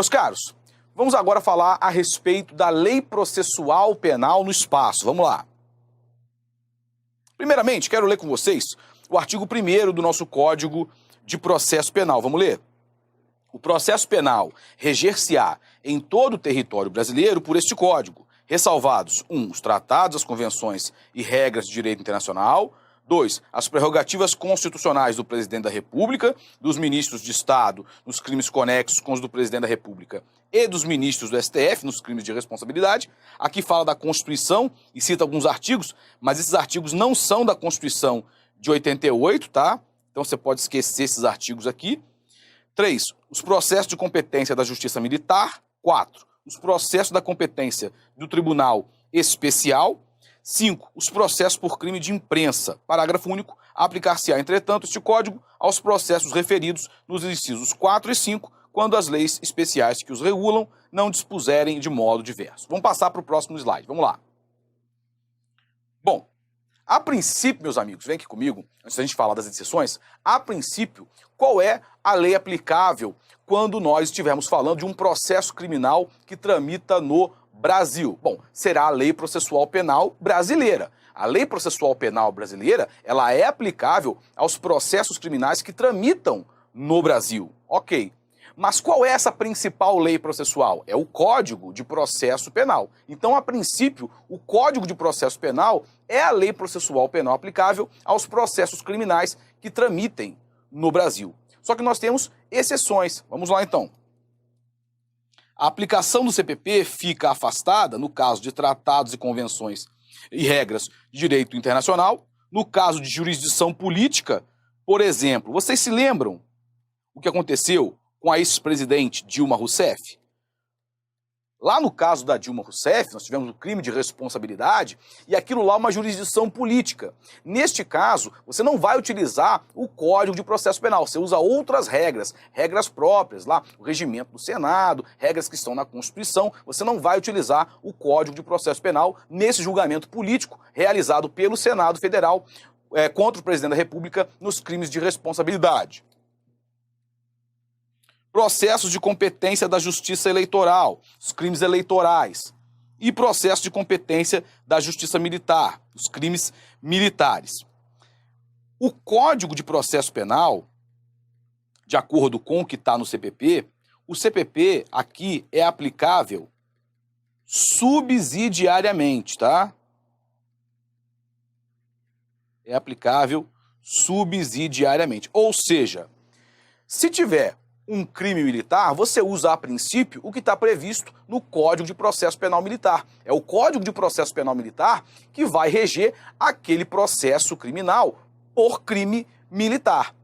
Meus caros, vamos agora falar a respeito da lei processual penal no espaço. Vamos lá. Primeiramente, quero ler com vocês o artigo 1º do nosso Código de Processo Penal. Vamos ler? O processo penal reger-se-á em todo o território brasileiro por este Código, ressalvados 1. Os tratados, as convenções e regras de direito internacional. 2. As prerrogativas constitucionais do Presidente da República, dos ministros de Estado nos crimes conexos com os do Presidente da República e dos ministros do STF nos crimes de responsabilidade. Aqui fala da Constituição e cita alguns artigos, mas esses artigos não são da Constituição de 88, tá? Então você pode esquecer esses artigos aqui. 3. Os processos de competência da Justiça Militar. 4. Os processos da competência do Tribunal Especial. 5. Os processos por crime de imprensa. Parágrafo único. Aplicar-se-á, entretanto, este Código aos processos referidos nos incisos 4 e 5, quando as leis especiais que os regulam não dispuserem de modo diverso. Vamos passar para o próximo slide. Vamos lá. Bom, a princípio, meus amigos, vem aqui comigo, antes da gente falar das exceções, a princípio, qual é a lei aplicável quando nós estivermos falando de um processo criminal que tramita no Brasil? Bom, será a Lei Processual Penal Brasileira. A Lei Processual Penal Brasileira, ela é aplicável aos processos criminais que tramitam no Brasil. Ok. Mas qual é essa principal lei processual? É o Código de Processo Penal. Então, a princípio, o Código de Processo Penal é a Lei Processual Penal aplicável aos processos criminais que tramitem no Brasil. Só que nós temos exceções. Vamos lá, então. A aplicação do CPP fica afastada no caso de tratados e convenções e regras de direito internacional, no caso de jurisdição política, por exemplo. Vocês se lembram o que aconteceu com a ex-presidente Dilma Rousseff? Lá no caso da Dilma Rousseff, nós tivemos o crime de responsabilidade e aquilo lá é uma jurisdição política. Neste caso, você não vai utilizar o Código de Processo Penal, você usa outras regras, regras próprias, lá, o regimento do Senado, regras que estão na Constituição, você não vai utilizar o Código de Processo Penal nesse julgamento político realizado pelo Senado Federal contra o Presidente da República nos crimes de responsabilidade. Processos de competência da Justiça Eleitoral, os crimes eleitorais, e processo de competência da Justiça Militar, os crimes militares. O Código de Processo Penal, de acordo com o que está no CPP, o CPP aqui é aplicável subsidiariamente, tá? É aplicável subsidiariamente. Ou seja, se tiver um crime militar, você usa a princípio o que está previsto no Código de Processo Penal Militar. É o Código de Processo Penal Militar que vai reger aquele processo criminal por crime militar.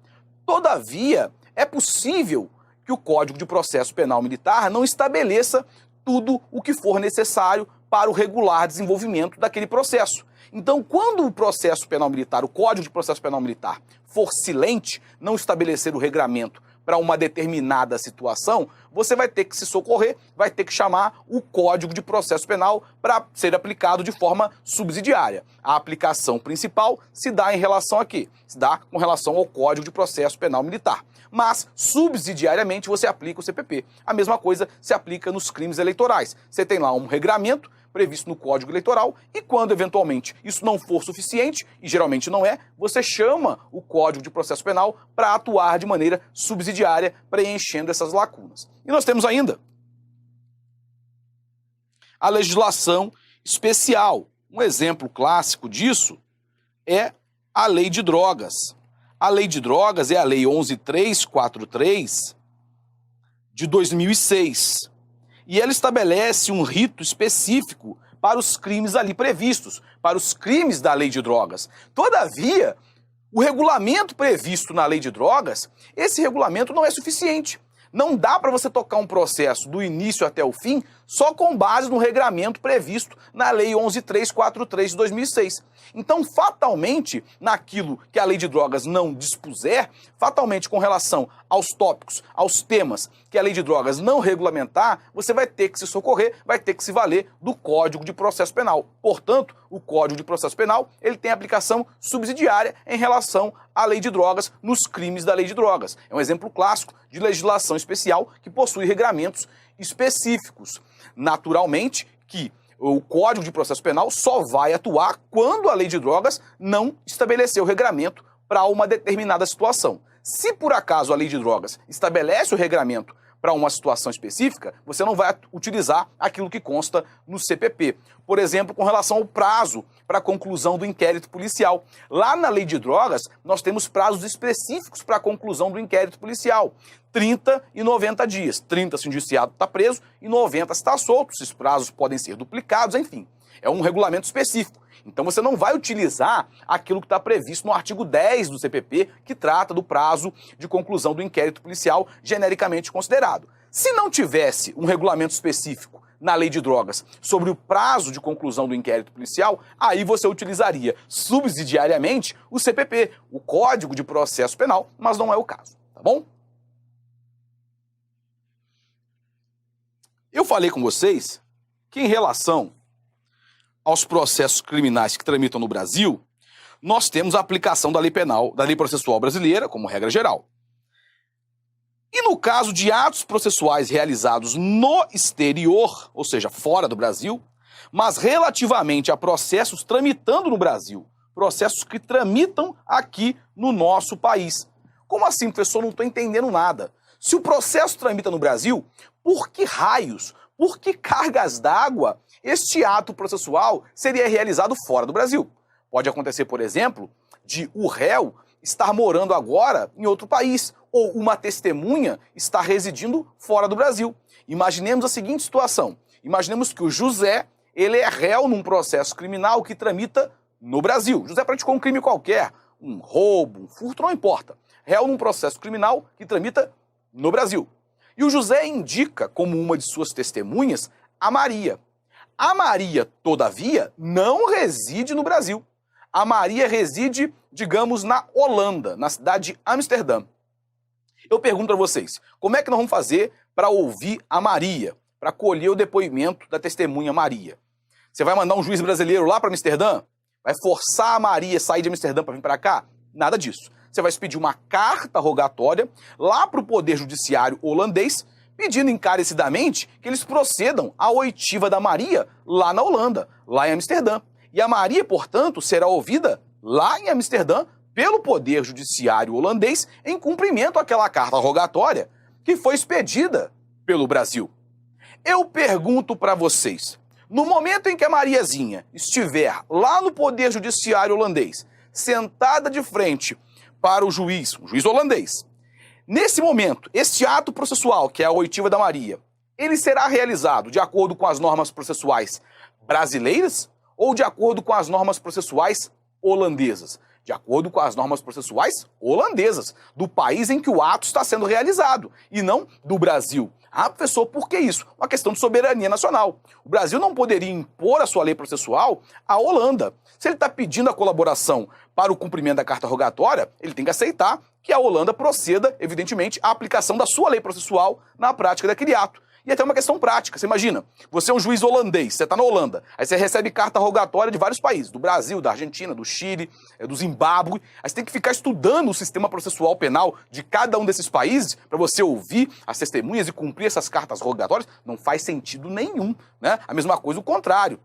Todavia, é possível que o Código de Processo Penal Militar não estabeleça tudo o que for necessário para o regular desenvolvimento daquele processo. Então, quando o processo penal militar, o Código de Processo Penal Militar, for silente, não estabelecer o regramento para uma determinada situação, você vai ter que se socorrer, vai ter que chamar o Código de Processo Penal para ser aplicado de forma subsidiária. A aplicação principal se dá em relação a quê? Se dá com relação ao Código de Processo Penal Militar. Mas, subsidiariamente, você aplica o CPP. A mesma coisa se aplica nos crimes eleitorais. Você tem lá um regramento previsto no Código Eleitoral e quando, eventualmente, isso não for suficiente, e geralmente não é, você chama o Código de Processo Penal para atuar de maneira subsidiária, preenchendo essas lacunas. E nós temos ainda a legislação especial. Um exemplo clássico disso é a Lei de Drogas. A Lei de Drogas é a Lei 11.343 de 2006. E ela estabelece um rito específico para os crimes ali previstos, para os crimes da Lei de Drogas. Todavia, o regulamento previsto na Lei de Drogas, esse regulamento não é suficiente. Não dá para você tocar um processo do início até o fim só com base no regramento previsto na Lei 11.343 de 2006. Então, fatalmente, naquilo que a Lei de Drogas não dispuser, fatalmente com relação aos tópicos, aos temas que a Lei de Drogas não regulamentar, você vai ter que se socorrer, vai ter que se valer do Código de Processo Penal. Portanto, o Código de Processo Penal, ele tem aplicação subsidiária em relação à Lei de Drogas nos crimes da Lei de Drogas. É um exemplo clássico de legislação especial que possui regramentos específicos. Naturalmente que o Código de Processo Penal só vai atuar quando a lei de drogas não estabeleceu o regramento para uma determinada situação. Se por acaso a lei de drogas estabelece o regramento para uma situação específica, você não vai utilizar aquilo que consta no CPP. Por exemplo, com relação ao prazo para a conclusão do inquérito policial. Lá na lei de drogas, nós temos prazos específicos para a conclusão do inquérito policial. 30 e 90 dias. 30 se o indiciado está preso e 90 se está solto. Esses prazos podem ser duplicados, enfim. É um regulamento específico. Então você não vai utilizar aquilo que está previsto no artigo 10 do CPP, que trata do prazo de conclusão do inquérito policial genericamente considerado. Se não tivesse um regulamento específico na lei de drogas sobre o prazo de conclusão do inquérito policial, aí você utilizaria subsidiariamente o CPP, o Código de Processo Penal, mas não é o caso, tá bom? Eu falei com vocês que em relação aos processos criminais que tramitam no Brasil, nós temos a aplicação da lei penal, da lei processual brasileira, como regra geral. E no caso de atos processuais realizados no exterior, ou seja, fora do Brasil, mas relativamente a processos tramitando no Brasil, processos que tramitam aqui no nosso país. Como assim, professor? Não estou entendendo nada. Se o processo tramita no Brasil, por que raios, por que cargas d'água este ato processual seria realizado fora do Brasil? Pode acontecer, por exemplo, de o réu estar morando agora em outro país, ou uma testemunha estar residindo fora do Brasil. Imaginemos a seguinte situação. Imaginemos que o José, ele é réu num processo criminal que tramita no Brasil. José praticou um crime qualquer, um roubo, um furto, não importa. Réu num processo criminal que tramita no Brasil. E o José indica como uma de suas testemunhas a Maria. A Maria, todavia, não reside no Brasil. A Maria reside, digamos, na Holanda, na cidade de Amsterdã. Eu pergunto para vocês, como é que nós vamos fazer para ouvir a Maria, para colher o depoimento da testemunha Maria? Você vai mandar um juiz brasileiro lá para Amsterdã? Vai forçar a Maria a sair de Amsterdã para vir para cá? Nada disso. Você vai pedir uma carta rogatória lá para o Poder Judiciário holandês, pedindo encarecidamente que eles procedam à oitiva da Maria lá na Holanda, lá em Amsterdã. E a Maria, portanto, será ouvida lá em Amsterdã pelo Poder Judiciário holandês em cumprimento àquela carta rogatória que foi expedida pelo Brasil. Eu pergunto para vocês, no momento em que a Mariazinha estiver lá no Poder Judiciário holandês, sentada de frente para o juiz, um juiz holandês, nesse momento, este ato processual, que é a oitiva da Maria, ele será realizado de acordo com as normas processuais brasileiras ou de acordo com as normas processuais holandesas? De acordo com as normas processuais holandesas, do país em que o ato está sendo realizado, e não do Brasil. Ah, professor, por que isso? Uma questão de soberania nacional. O Brasil não poderia impor a sua lei processual à Holanda. Se ele está pedindo a colaboração para o cumprimento da carta rogatória, ele tem que aceitar que a Holanda proceda, evidentemente, à aplicação da sua lei processual na prática daquele ato. E até uma questão prática. Você imagina, você é um juiz holandês, você está na Holanda, aí você recebe carta rogatória de vários países, do Brasil, da Argentina, do Chile, do Zimbábue. Aí você tem que ficar estudando o sistema processual penal de cada um desses países para você ouvir as testemunhas e cumprir essas cartas rogatórias. Não faz sentido nenhum, né? A mesma coisa, o contrário.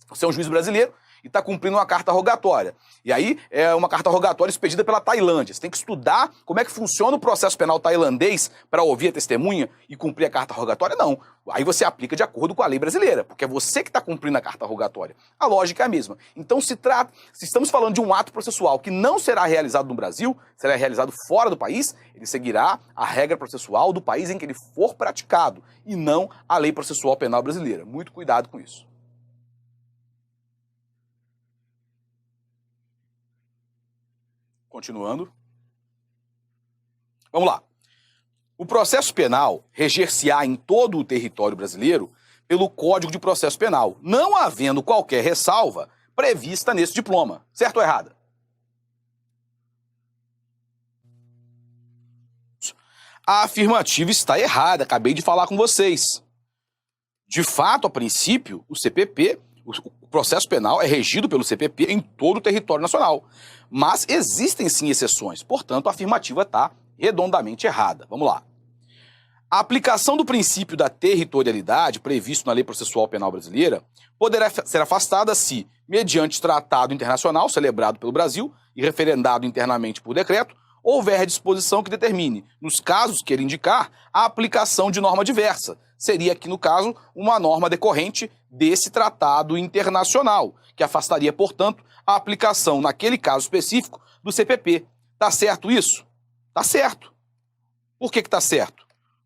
Você é um juiz brasileiro e está cumprindo uma carta rogatória. E aí é uma carta rogatória expedida pela Tailândia. Você tem que estudar como é que funciona o processo penal tailandês para ouvir a testemunha e cumprir a carta rogatória? Não. Aí você aplica de acordo com a lei brasileira, porque é você que está cumprindo a carta rogatória. A lógica é a mesma. Então, se estamos falando de um ato processual que não será realizado no Brasil, será realizado fora do país, ele seguirá a regra processual do país em que ele for praticado, e não a lei processual penal brasileira. Muito cuidado com isso. Continuando. Vamos lá. O processo penal reger-se-á em todo o território brasileiro pelo Código de Processo Penal, não havendo qualquer ressalva prevista nesse diploma. Certo ou errada? A afirmativa está errada, acabei de falar com vocês. De fato, a princípio, o CPP, o processo penal é regido pelo CPP em todo o território nacional. Mas existem sim exceções, portanto a afirmativa está redondamente errada. Vamos lá. A aplicação do princípio da territorialidade, previsto na Lei Processual Penal Brasileira, poderá ser afastada se, mediante tratado internacional celebrado pelo Brasil e referendado internamente por decreto, houver disposição que determine, nos casos que ele indicar, a aplicação de norma diversa. Seria aqui, no caso, uma norma decorrente desse tratado internacional, que afastaria, portanto, a aplicação, naquele caso específico, do CPP. Tá certo isso? Tá certo. Por que tá certo?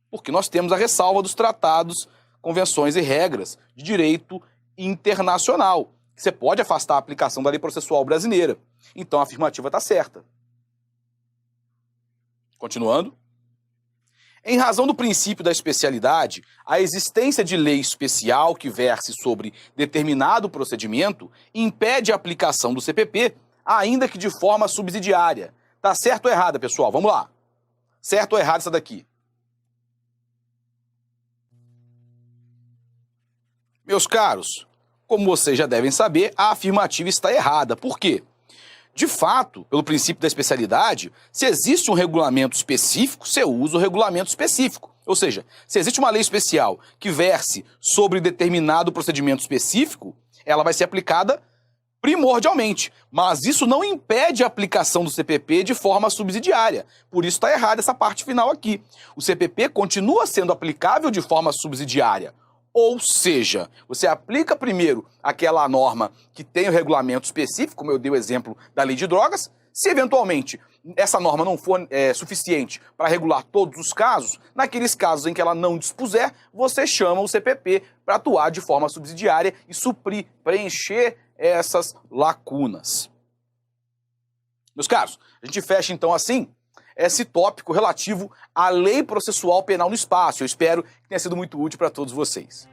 Porque nós temos a ressalva dos tratados, convenções e regras de direito internacional. Você pode afastar a aplicação da lei processual brasileira. Então a afirmativa está certa. Continuando. Em razão do princípio da especialidade, a existência de lei especial que verse sobre determinado procedimento impede a aplicação do CPP, ainda que de forma subsidiária. Tá certo ou errada, pessoal? Vamos lá. Certo ou errado essa daqui? Meus caros, como vocês já devem saber, a afirmativa está errada. Por quê? De fato, pelo princípio da especialidade, se existe um regulamento específico, você usa o regulamento específico. Ou seja, se existe uma lei especial que verse sobre determinado procedimento específico, ela vai ser aplicada primordialmente. Mas isso não impede a aplicação do CPP de forma subsidiária. Por isso está errada essa parte final aqui. O CPP continua sendo aplicável de forma subsidiária. Ou seja, você aplica primeiro aquela norma que tem o regulamento específico, como eu dei o exemplo da lei de drogas. Se eventualmente essa norma não for suficiente para regular todos os casos, naqueles casos em que ela não dispuser, você chama o CPP para atuar de forma subsidiária e suprir, preencher essas lacunas. Meus caros, a gente fecha então assim esse tópico relativo à Lei Processual Penal no Espaço. Eu espero que tenha sido muito útil para todos vocês.